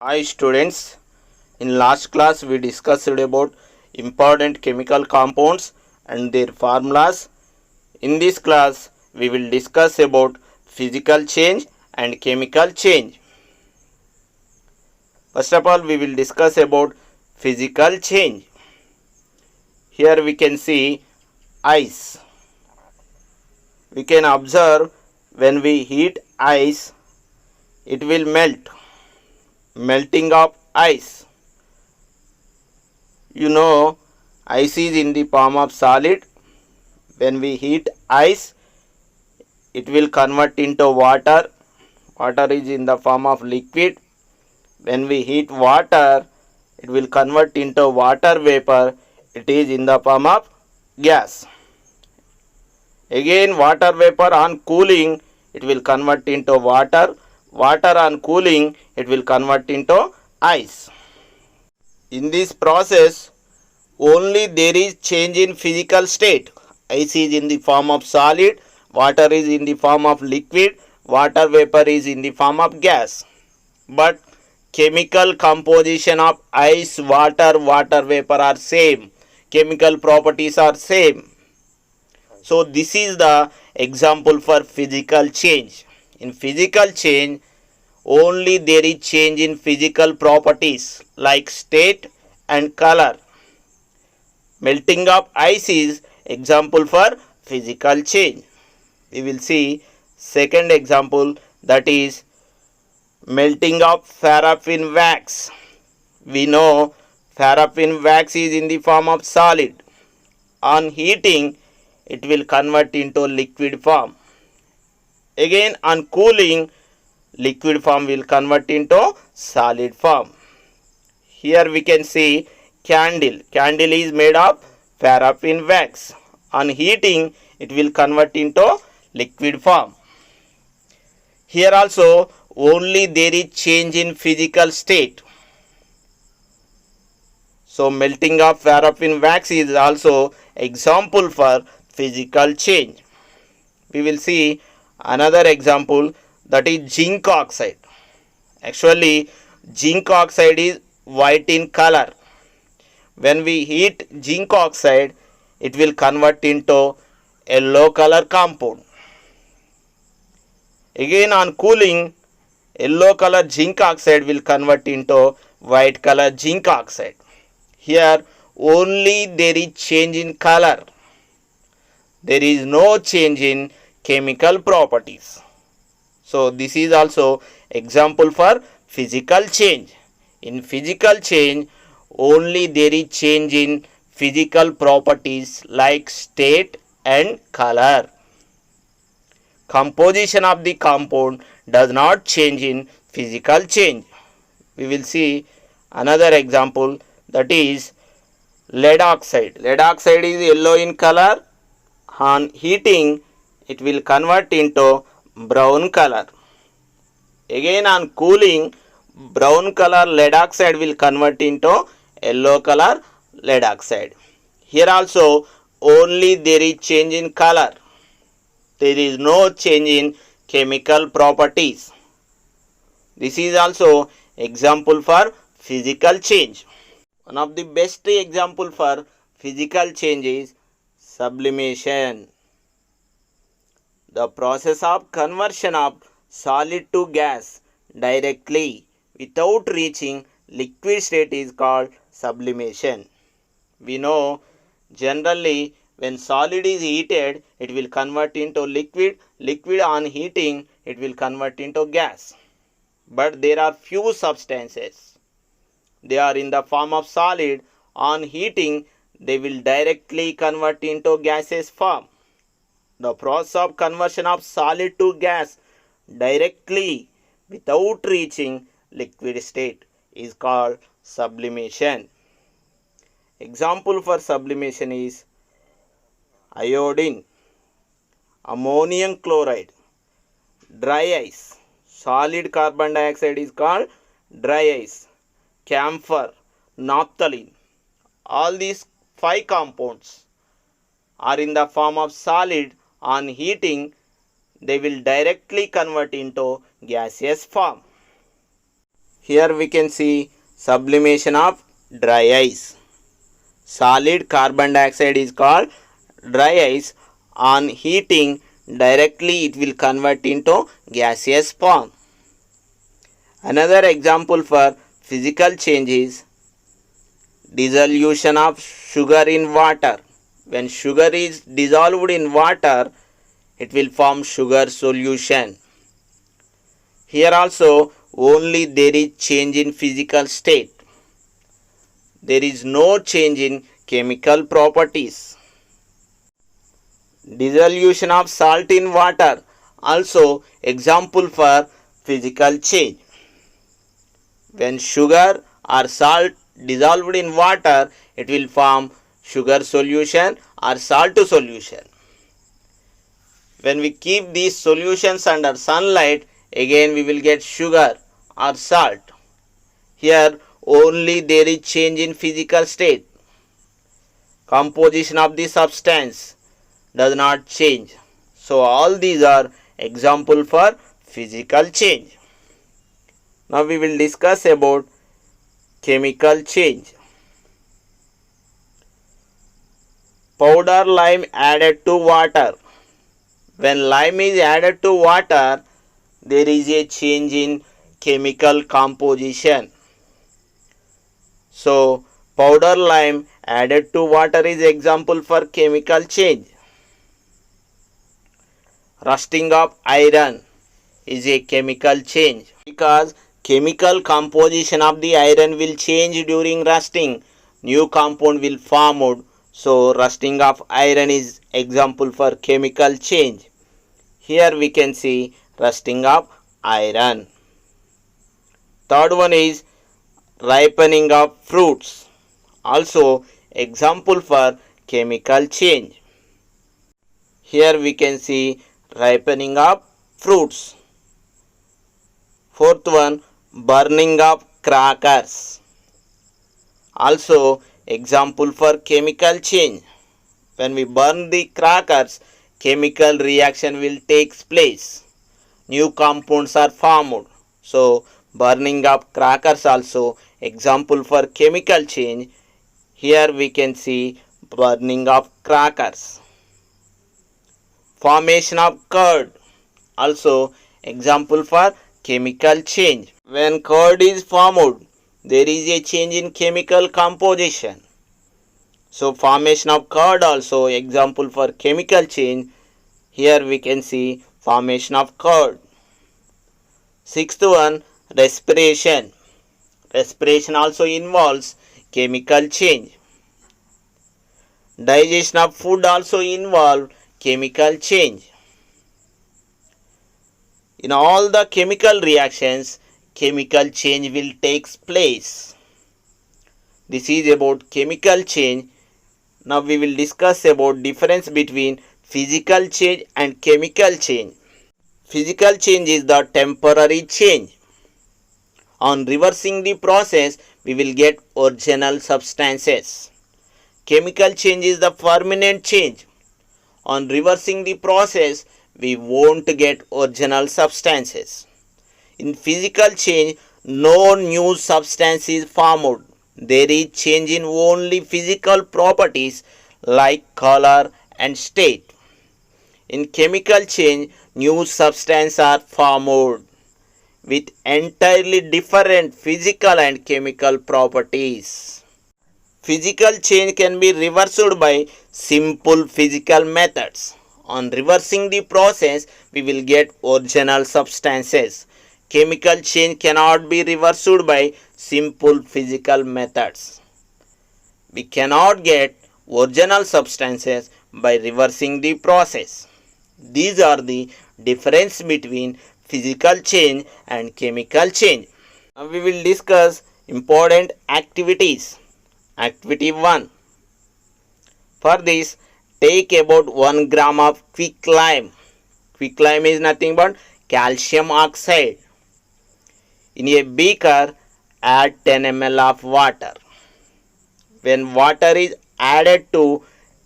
Hi students, in last class we discussed about important chemical compounds and their formulas. In this class we will discuss about physical change and chemical change. First of all we will discuss about physical change. Here we can see ice. We can observe when we heat ice it will melt. Melting of ice. You know, ice is in the form of solid. When we heat ice, it will convert into water. Water is in the form of liquid. When we heat water, it will convert into water vapor. It is in the form of gas. Again, water vapor on cooling, it will convert into water. Water on cooling, it will convert into ice. In this process, only there is change in physical state. Ice is in the form of solid, water is in the form of liquid, water vapor is in the form of gas. But chemical composition of ice, water vapor are same. Chemical properties are same. So this is the example for physical change. In physical change, only there is change in physical properties like state and color. Melting of ice is example for physical change. We will see second example, that is melting of paraffin wax. We know paraffin wax is in the form of solid. On heating, it will convert into liquid form. Again on cooling, liquid form will convert into solid form. Here we can see candle. Candle is made of paraffin wax. On heating, it will convert into liquid form. Here also only there is change in physical state. So melting of paraffin wax is also example for physical change. We will see another example, that is zinc oxide. Actually zinc oxide is white in color. When we heat zinc oxide, it will convert into yellow color compound. Again on cooling, yellow color zinc oxide will convert into white color zinc oxide. Here only there is change in color. There is no change in chemical properties. So this is also example for physical change. In physical change, only there is change in physical properties like state and color. Composition of the compound does not change in physical change. We will see another example, that is lead oxide. Lead oxide is yellow in color. On heating, it will convert into brown color. Again on cooling, brown color lead oxide will convert into yellow color lead oxide. Here also only there is change in color. There is no change in chemical properties. This is also example for physical change. One of the best example for physical change is sublimation. The process of conversion of solid to gas directly without reaching liquid state is called sublimation. We know generally when solid is heated, it will convert into liquid. Liquid on heating, it will convert into gas. But there are few substances. They are in the form of solid. On heating, they will directly convert into gaseous form. The process of conversion of solid to gas directly without reaching liquid state is called sublimation. Example for sublimation is iodine, ammonium chloride, dry ice. Solid carbon dioxide is called dry ice, camphor, naphthalene. All these 5 compounds are in the form of solid. On heating, they will directly convert into gaseous form. Here we can see sublimation of dry ice. Solid carbon dioxide is called dry ice. On heating, directly it will convert into gaseous form. Another example for physical change is dissolution of sugar in water. When sugar is dissolved in water, it will form sugar solution. Here also only there is change in physical state. There is no change in chemical properties. Dissolution of salt in water, also example for physical change. When sugar or salt dissolved in water, it will form sugar solution or salt solution. When we keep these solutions under sunlight, again we will get sugar or salt. Here only there is change in physical state. Composition of the substance does not change. So all these are example for physical change. Now we will discuss about chemical change. Powder lime added to water. When lime is added to water, there is a change in chemical composition. So powder lime added to water is example for chemical change. Rusting of iron is a chemical change because chemical composition of the iron will change during rusting. New compound will form. So rusting of iron is example for chemical change. Here we can see rusting of iron. Third one is ripening of fruits. Also example for chemical change. Here we can see ripening of fruits. Fourth one, burning of crackers. Also example for chemical change. When we burn the crackers, chemical reaction will take place. New compounds are formed. So burning of crackers also example for chemical change. Here we can see burning of crackers. Formation of curd, also example for chemical change. When curd is formed, there is a change in chemical composition. So formation of curd also example for chemical change. Here we can see formation of curd. Sixth one, respiration. Respiration also involves chemical change. Digestion of food also involves chemical change. In all the chemical reactions, chemical change will take place. This is about chemical change. Now we will discuss about difference between physical change and chemical change. Physical change is the temporary change. On reversing the process, we will get original substances. Chemical change is the permanent change. On reversing the process, we won't get original substances. In physical change, no new substance is formed. There is change in only physical properties like color and state. In chemical change, new substances are formed with entirely different physical and chemical properties. Physical change can be reversed by simple physical methods. On reversing the process, we will get original substances. Chemical change cannot be reversed by simple physical methods. We cannot get original substances by reversing the process. These are the difference between physical change and chemical change. Now we will discuss important activities. Activity 1. For this, take about 1 gram of quicklime. Quicklime is nothing but calcium oxide. In a beaker, add 10 ml of water. When water is added to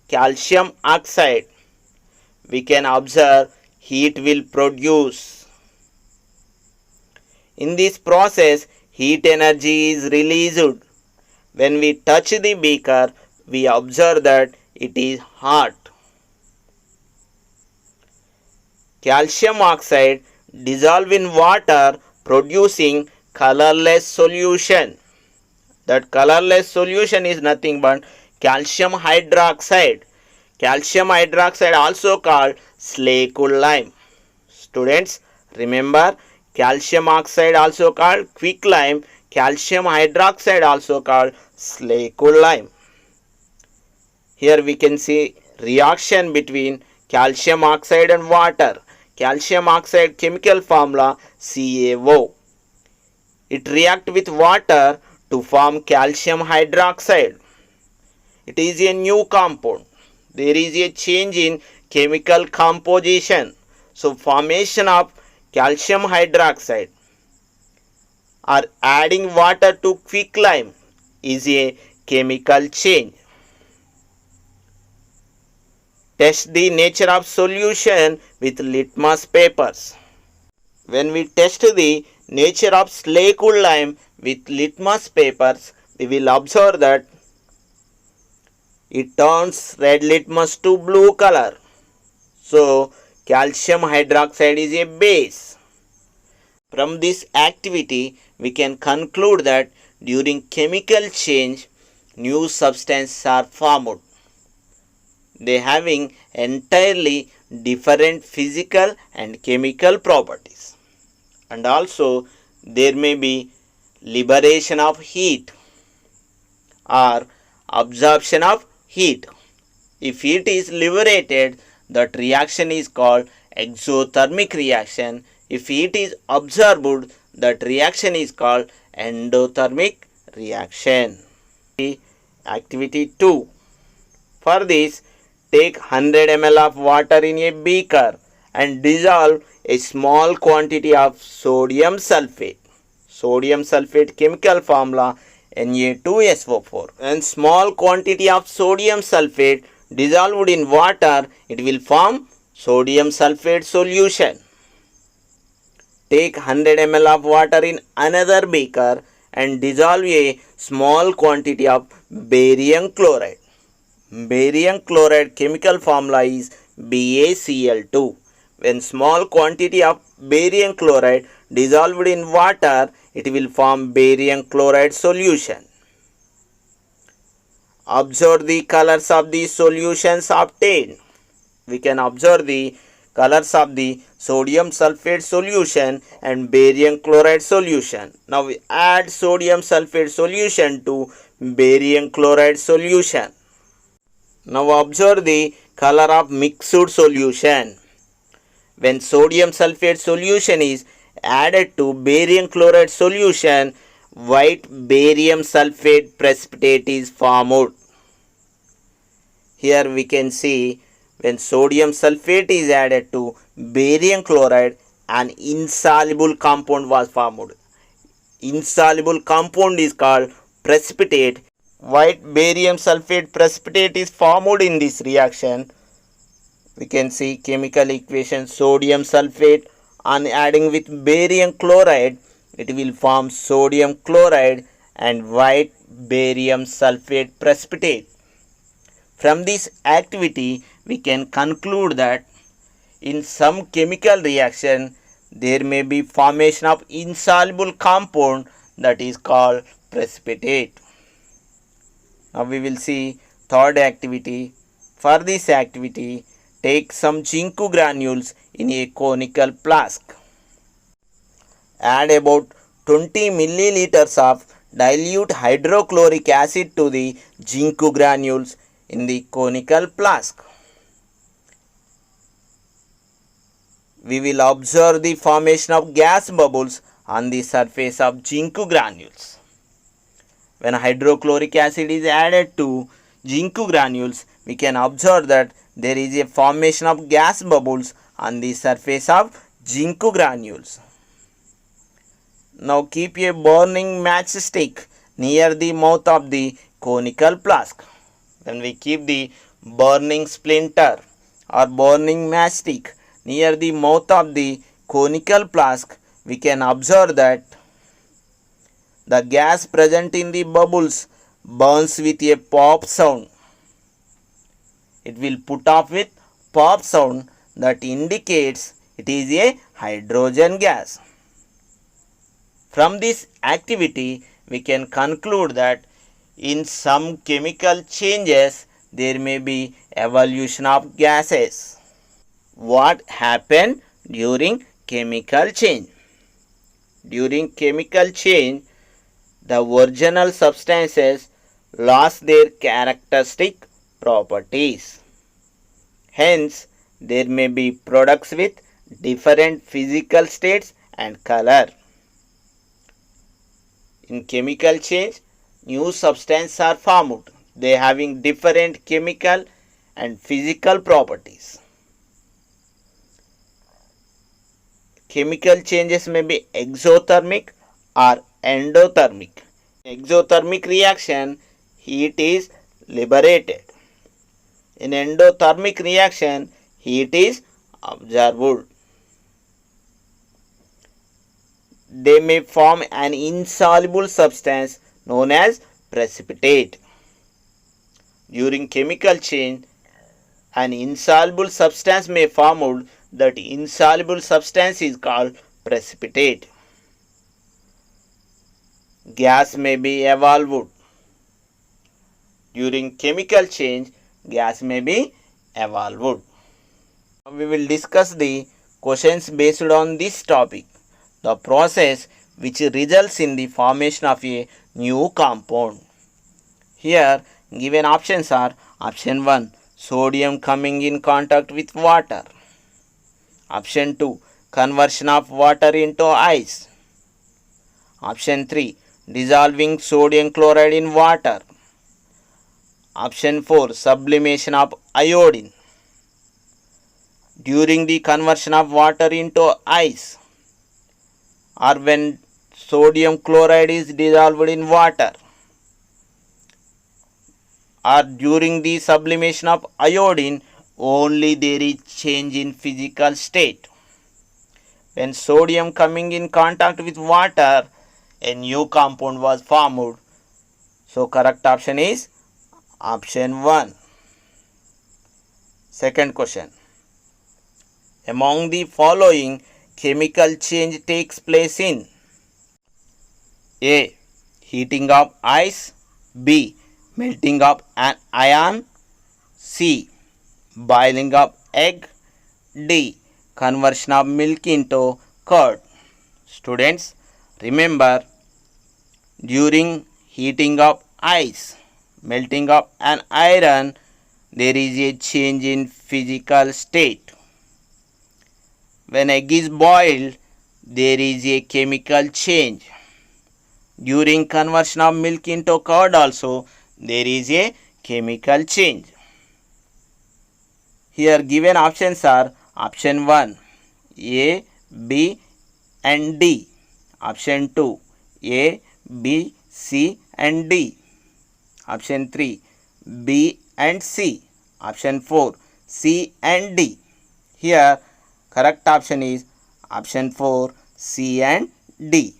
calcium oxide, we can observe heat will produce. In this process, heat energy is released. When we touch the beaker, we observe that it is hot. Calcium oxide dissolve in water producing colorless solution. That colorless solution is nothing but calcium hydroxide. Calcium hydroxide also called Slackline. Students, remember, calcium oxide also called quicklime, calcium hydroxide also called Slackline. Here we can see reaction between calcium oxide and water. Calcium oxide chemical formula CaO. It reacts with water to form calcium hydroxide. It is a new compound. There is a change in chemical composition. So formation of calcium hydroxide or adding water to quicklime is a chemical change. Test the nature of solution with litmus papers. When we test the nature of Slackline with litmus papers, we will observe that it turns red litmus to blue color. So, calcium hydroxide is a base. From this activity, we can conclude that during chemical change, new substances are formed. They having entirely different physical and chemical properties. And also, there may be liberation of heat or absorption of heat. If heat is liberated, that reaction is called exothermic reaction. If heat is absorbed, that reaction is called endothermic reaction. Activity 2. For this, take 100 ml of water in a beaker and dissolve a small quantity of sodium sulfate. Sodium sulfate chemical formula Na2SO4. When small quantity of sodium sulfate dissolved in water, it will form sodium sulfate solution. Take 100 ml of water in another beaker and dissolve a small quantity of barium chloride. Barium chloride chemical formula is BaCl2. When small quantity of barium chloride dissolved in water, it will form barium chloride solution. Observe the colors of the solutions obtained. We can observe the colors of the sodium sulfate solution and barium chloride solution. Now we add sodium sulfate solution to barium chloride solution. Now observe the color of mixed solution. When sodium sulfate solution is added to barium chloride solution, white barium sulfate precipitate is formed. Here we can see when sodium sulfate is added to barium chloride, an insoluble compound was formed. Insoluble compound is called precipitate. White barium sulfate precipitate is formed in this reaction. We can see chemical equation sodium sulfate on adding with barium chloride, it will form sodium chloride and white barium sulfate precipitate. From this activity, we can conclude that in some chemical reaction, there may be formation of insoluble compound that is called precipitate. Now we will see third activity. For this activity, take some Zinc granules in a conical flask. Add about 20 milliliters of dilute hydrochloric acid to the zinc granules in the conical flask. We will observe the formation of gas bubbles on the surface of zinc granules. When hydrochloric acid is added to zinc granules, we can observe that there is a formation of gas bubbles on the surface of zinc granules. Now keep a burning matchstick near the mouth of the conical flask. When we keep the burning splinter or burning matchstick near the mouth of the conical flask, we can observe that The gas present in the bubbles burns with a pop sound. It will put off with pop sound that indicates it is a hydrogen gas. From this activity, we can conclude that in some chemical changes, there may be evolution of gases. What happened during chemical change? During chemical change, the original substances lost their characteristic properties. Hence, there may be products with different physical states and color. In chemical change, new substances are formed. They having different chemical and physical properties. Chemical changes may be exothermic or endothermic. Exothermic reaction, heat is liberated. In endothermic reaction, heat is absorbed. They may form an insoluble substance known as precipitate. During chemical change, an insoluble substance may form. That insoluble substance is called precipitate. Gas may be evolved. During chemical change, gas may be evolved. We will discuss the questions based on this topic. The process which results in the formation of a new compound. Here given options are: option 1, sodium coming in contact with water. Option 2, conversion of water into ice. Option 3, dissolving sodium chloride in water. Option 4, sublimation of iodine. During the conversion of water into ice, or when sodium chloride is dissolved in water, or during the sublimation of iodine, only there is change in physical state. When sodium coming in contact with water, a new compound was formed. So correct option is option 1. Second question. Among the following, chemical change takes place in A, heating of ice, B, melting of an ion, C, boiling of egg, D, conversion of milk into curd. Students, remember, during heating of ice, melting of an iron, there is a change in physical state. When egg is boiled, there is a chemical change. During conversion of milk into curd also, there is a chemical change. Here given options are option 1, A, B and D. Option 2, A, B, C and D. Option 3, B and C. Option 4, C and D. Here correct option is option 4, C and D.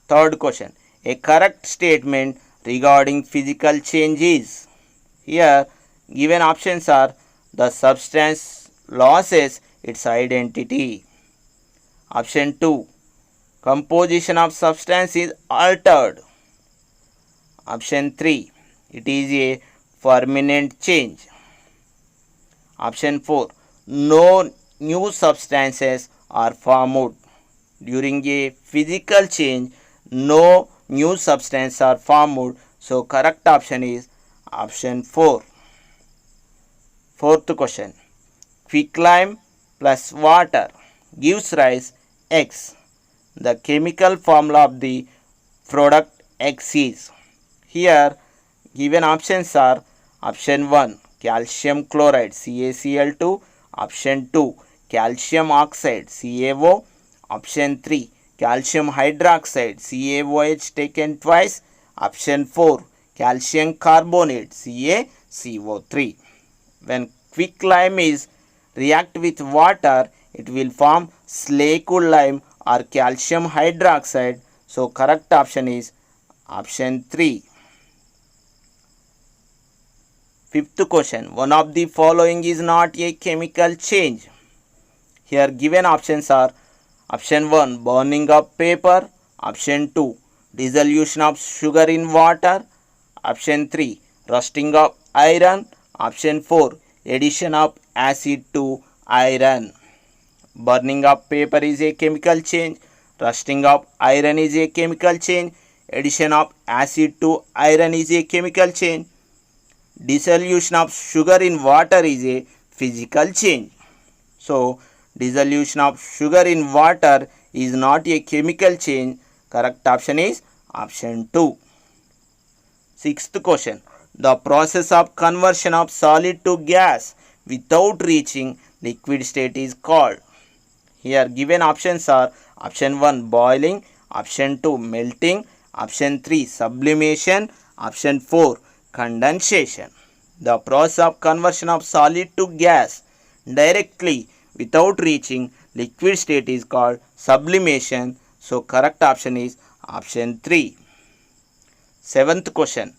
Third question. A correct statement regarding physical change is. Here given options are: the substance loses its identity. Option 2, composition of substance is altered. Option 3, it is a permanent change. Option 4, no new substances are formed. During a physical change, no new substances are formed. So correct option is option 4. Fourth question. Quicklime plus water gives rise X. The chemical formula of the product X is. Here given options are: option 1, calcium chloride CaCl2, option 2, calcium oxide CaO, option 3, calcium hydroxide CaOH taken twice, option 4, calcium carbonate CaCO3. When quicklime is react with water, it will form slaked lime or calcium hydroxide. So correct option is option 3. Fifth question. One of the following is not a chemical change. Here given options are option 1 burning of paper, option 2 dissolution of sugar in water, option 3 rusting of iron, option 4 addition of acid to iron. Burning of paper is a chemical change, rusting of iron is a chemical change, addition of acid to iron is a chemical change, dissolution of sugar in water is a physical change. So dissolution of sugar in water is not a chemical change. Correct option is option 2. Sixth question. The process of conversion of solid to gas without reaching liquid state is called. Here given options are option 1 boiling, option 2 melting, option 3 sublimation, option 4 condensation. The process of conversion of solid to gas directly without reaching liquid state is called sublimation. So correct option is option 3. Seventh question.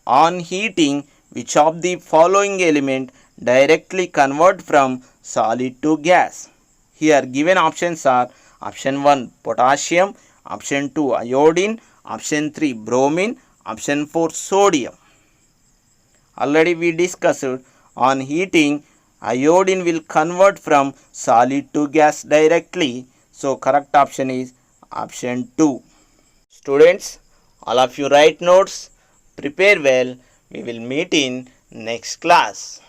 On heating, which of the following element directly convert from solid to gas? Here given options are option 1 potassium, option 2 iodine, option 3 bromine, option 4 sodium. Already we discussed on heating iodine will convert from solid to gas directly. So correct option is option 2. Students, all of you write notes, prepare well. We will meet in next class.